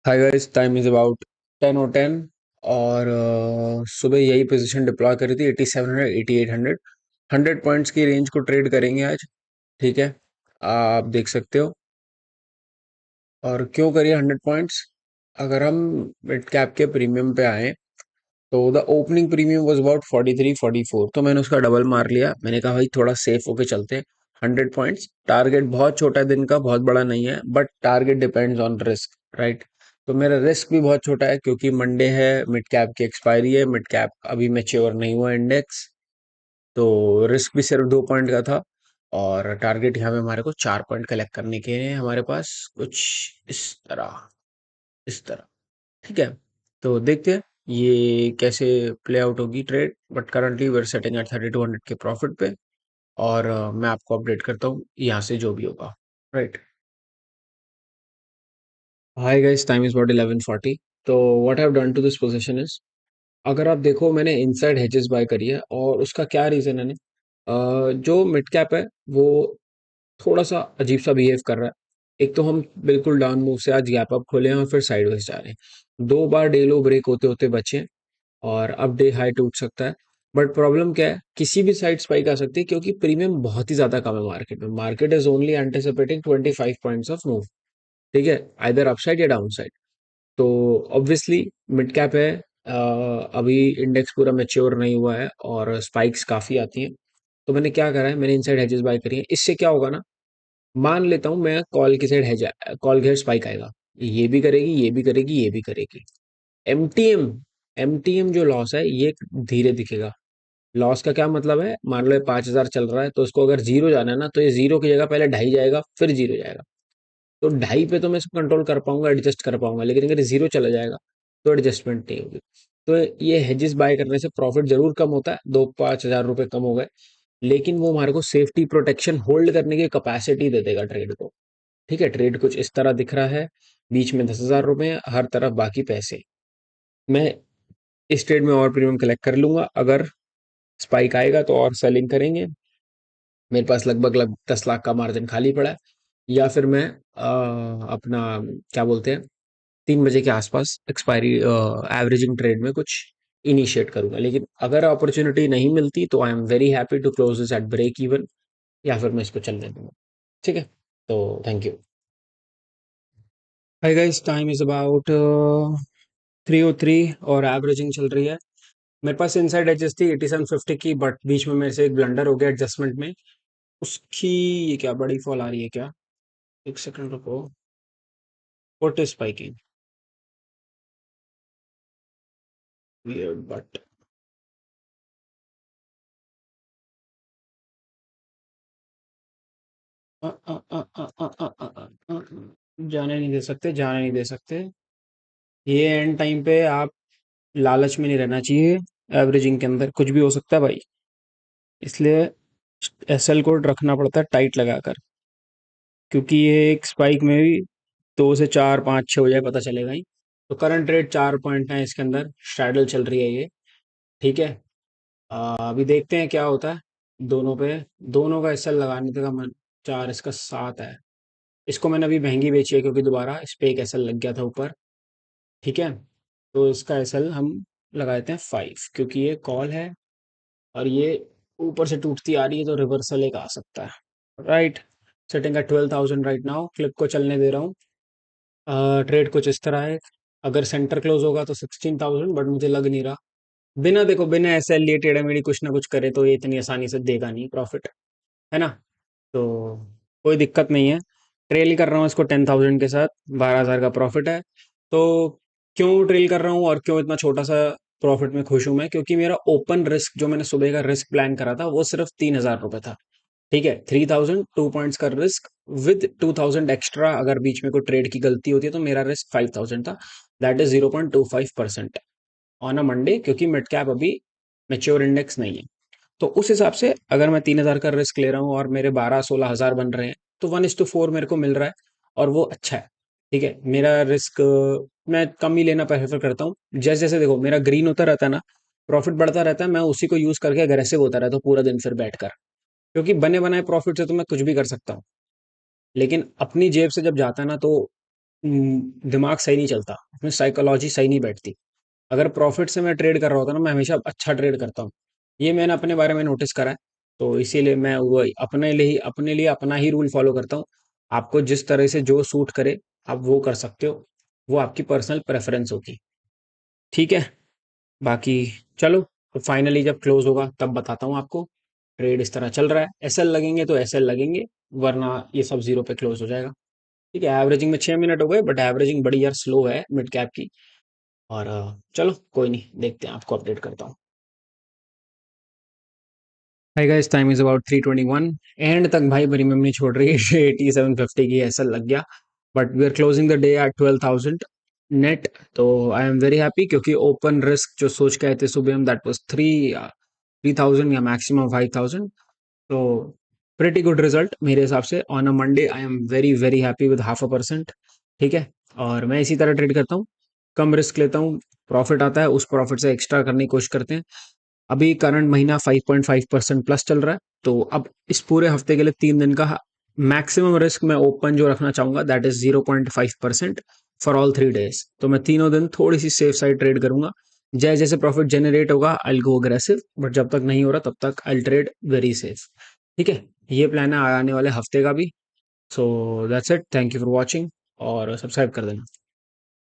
Hi guys, time is about 10 और सुबह यही पोजीशन डिप्लॉय करी थी 8700 8800 100 पॉइंट्स की रेंज को ट्रेड करेंगे आज। ठीक है, आप देख सकते हो। और क्यों करिए 100 पॉइंट्स? अगर हम मिड कैप के प्रीमियम पे आए तो the opening premium was about 43 44, तो मैंने उसका डबल मार लिया। मैंने कहा भाई थोड़ा सेफ होके चलते हैं। 100 पॉइंट्स टारगेट बहुत छोटा है, दिन का बहुत बड़ा नहीं है, but target depends on risk, right? तो मेरा रिस्क भी बहुत छोटा है क्योंकि मंडे है, मिड कैप की एक्सपायरी है, मिड कैप अभी मैच्योर नहीं हुआ इंडेक्स। तो रिस्क भी सिर्फ 2 पॉइंट का था। और टारगेट यहाँ पे हमारे को 4 पॉइंट कलेक्ट करने के हैं हमारे पास, कुछ इस तरह, इस तरह। ठीक है, तो देखते हैं ये कैसे प्ले आउट होगी trade. But currently we are setting at 3200 के प्रॉफिट पे। और मैं आपको अपडेट करता हूँ यहाँ से जो भी होगा, right? Hi guys, time is about 11:40। तो what I have done to this position is, अगर आप देखो मैंने इनसाइड हेजेस बाय करी है। और उसका क्या रीजन है? जो मिड कैप है वो थोड़ा सा अजीब सा बिहेव कर रहा है। एक तो हम बिल्कुल डाउन मूव से आज गैप अप खोले हैं और फिर साइडवेज जा रहे हैं। 2 बार डे लो ब्रेक होते होते बचे हैं और अब डे हाई टूट सकता है। बट प्रॉब्लम क्या है, किसी भी साइड स्पाइक आ सकती है क्योंकि प्रीमियम बहुत ही ज्यादा कम है मार्केट में। Market is only anticipating 25 points of move. ठीक है, आइदर अपसाइड या डाउन साइड। तो ऑब्वियसली मिड कैप है, अभी इंडेक्स पूरा मैच्योर नहीं हुआ है और स्पाइक्स काफी आती हैं। तो मैंने क्या करा है, मैंने इनसाइड हेजेस बाय करी है। इससे क्या होगा ना, मान लेता हूँ मैं कॉल की साइड हेज, कॉल की साइड स्पाइक आएगा, ये भी करेगी, ये भी करेगी, ये भी करेगी। एमटीएम, एमटीएम जो लॉस है ये धीरे दिखेगा। लॉस का क्या मतलब है, मान लो ये 5,000 चल रहा है तो इसको अगर जीरो जाना है ना, तो ये जीरो की जगह पहले ढाई जाएगा फिर जीरो जाएगा। तो ढाई पे तो मैं इसको कंट्रोल कर पाऊंगा, एडजस्ट कर पाऊंगा, लेकिन अगर जीरो चला जाएगा तो एडजस्टमेंट नहीं होगी। तो ये हेजेस बाय करने से प्रॉफिट जरूर कम होता है, 2-5 हज़ार रुपए कम हो गए, लेकिन वो हमारे को सेफ्टी प्रोटेक्शन होल्ड करने की कैपेसिटी दे देगा ट्रेड को। ठीक है, ट्रेड कुछ इस तरह दिख रहा है, बीच में 10,000 रुपए, हर तरफ बाकी पैसे। मैं इस ट्रेड में और प्रीमियम कलेक्ट कर लूंगा। अगर स्पाइक आएगा तो और सेलिंग करेंगे। मेरे पास लगभग 10 लाख का मार्जिन खाली पड़ा है। या फिर मैं अपना क्या बोलते हैं, 3 बजे के आसपास एक्सपायरी एवरेजिंग ट्रेड में कुछ इनिशिएट करूंगा। लेकिन अगर अपॉर्चुनिटी नहीं मिलती तो I am very happy to close this at break even, या फिर मैं इसको चलने दूंगा। ठीक है, तो thank you. Hi guys, time is about 3:03 और एवरेजिंग चल रही है। मेरे पास इनसाइड एडजस्ट थी 8750 की, बट बीच में मेरे से एक ब्लंडर हो गया एडजस्टमेंट में उसकी। ये क्या बड़ी फॉल आ रही है क्या? एक सेकंड रुको। What is spiking? Weird but जाने नहीं दे सकते, जाने नहीं दे सकते। ये एंड टाइम पे आप लालच में नहीं रहना चाहिए। एवरेजिंग के अंदर कुछ भी हो सकता है भाई, इसलिए एसएल कोड रखना पड़ता है टाइट लगाकर। क्योंकि ये एक स्पाइक में भी 2 से 4 5 6 हो जाए पता चलेगा ही। तो करंट रेट 4 पॉइंट है इसके अंदर, स्ट्रैडल चल रही है ये। ठीक है, अभी देखते हैं क्या होता है दोनों पे। दोनों का एसएल लगाने का मन, 4 इसका 7 है। इसको मैंने अभी महंगी बेची है क्योंकि दोबारा इस पे एक एसएल लग गया था ऊपर। ठीक है, तो इसका एसएल हम लगा देते हैं 5, क्योंकि ये कॉल है और ये ऊपर से टूटती आ रही है तो रिवर्सल एक आ सकता है, राइट? सेटिंग का 12,000 राइट नाउ, क्लिप को चलने दे रहा हूँ। ट्रेड कुछ इस तरह है, अगर सेंटर क्लोज होगा तो 16,000, बट मुझे लग नहीं रहा। बिना देखो, बिना ऐसे लिए टेढ़ा मेढ़ी कुछ ना कुछ करे तो ये इतनी आसानी से देगा नहीं प्रॉफिट, है ना? तो कोई दिक्कत नहीं है। ट्रेल कर रहा हूँ इसको 10,000 के साथ, 12,000 का प्रॉफिट है। तो क्यों ट्रेल कर रहा हूँ और क्यों इतना छोटा सा प्रॉफिट में खुश हूं मैं? क्योंकि मेरा ओपन रिस्क जो मैंने सुबह का रिस्क प्लान करा था वो सिर्फ 3,000 रुपए था। ठीक है, 3,000 2 पॉइंट्स का रिस्क विद 2,000 एक्स्ट्रा। अगर बीच में कोई ट्रेड की गलती होती है तो मेरा रिस्क 5,000 था। That is 0.25% on a Monday, क्योंकि मिड कैप अभी मेच्योर इंडेक्स नहीं है। तो उस हिसाब से अगर मैं 3,000 का रिस्क ले रहा हूँ और मेरे 12-16 हज़ार बन रहे हैं, तो 1:4 मेरे को मिल रहा है और वो अच्छा है। ठीक है, मेरा रिस्क मैं कम ही लेना प्रेफर करता हूँ। जैसे जैसे देखो मेरा ग्रीन होता रहता है ना, प्रॉफिट बढ़ता रहता है, मैं उसी को यूज करके अग्रेसिव होता रहता हूँ पूरा दिन फिर बैठकर। क्योंकि बने बनाए प्रॉफिट से तो मैं कुछ भी कर सकता हूँ, लेकिन अपनी जेब से जब जाता है ना, तो दिमाग सही नहीं चलता, उसमें साइकोलॉजी सही नहीं बैठती। अगर प्रॉफिट से मैं ट्रेड कर रहा होता ना, मैं हमेशा अच्छा ट्रेड करता हूँ। ये मैंने अपने बारे में नोटिस करा है। तो इसीलिए मैं वो अपने लिए अपना ही रूल फॉलो करता हूँ। आपको जिस तरह से जो सूट करे, आप वो कर सकते हो। वो आपकी पर्सनल प्रेफरेंस होगी। ठीक है। बाकी चलो, तो फाइनली जब क्लोज होगा तब बताता हूँ आपको। ट्रेड इस तरह चल रहा है, एसएल लगेंगे तो एसएल लगेंगे, वरना ये सब जीरो पे क्लोज हो जाएगा। ठीक है, एवरेजिंग में 6 मिनट हो गए, बट एवरेजिंग बड़ी यार स्लो है मिड कैप की। और चलो कोई नहीं, देखते हैं, आपको अपडेट करता हूँ। हाय guys, time is about 3:21। And तक भाई प्रीमियम नहीं छोड़ रही है। 8750 की ऐसा लग गया। But we are closing the day at 12,000 net. तो आई एम वेरी हैप्पी, क्योंकि ओपन रिस्क जो सोच के आए थे सुबह हम, दैट वाज 3,000 या मैक्सिमम 5,000। तो प्रेटी गुड रिजल्ट मेरे हिसाब से on a Monday. I am very very happy with 0.5%। ठीक है। और मैं इसी तरह ट्रेड करता हूँ, कम रिस्क लेता हूँ। प्रॉफिट आता है, उस प्रॉफिट से एक्स्ट्रा करने की कोशिश करते हैं। अभी करंट महीना 5.5% प्लस चल रहा है। तो अब इस पूरे हफ्ते के लिए 3 दिन का मैक्सिमम रिस्क मैं ओपन जो रखना चाहूंगा, that is 0.5% for all 3 days. तो मैं तीनों दिन थोड़ी सी सेफ साइड ट्रेड करूंगा। जैसे जैसे प्रॉफिट जनरेट होगा आई गो अग्रेसिव, बट जब तक नहीं हो रहा तब तक आई ट्रेड वेरी सेफ। ठीक है। ये प्लान है आने वाले हफ्ते का भी। So that's it, thank you for watching, और सब्सक्राइब कर देना।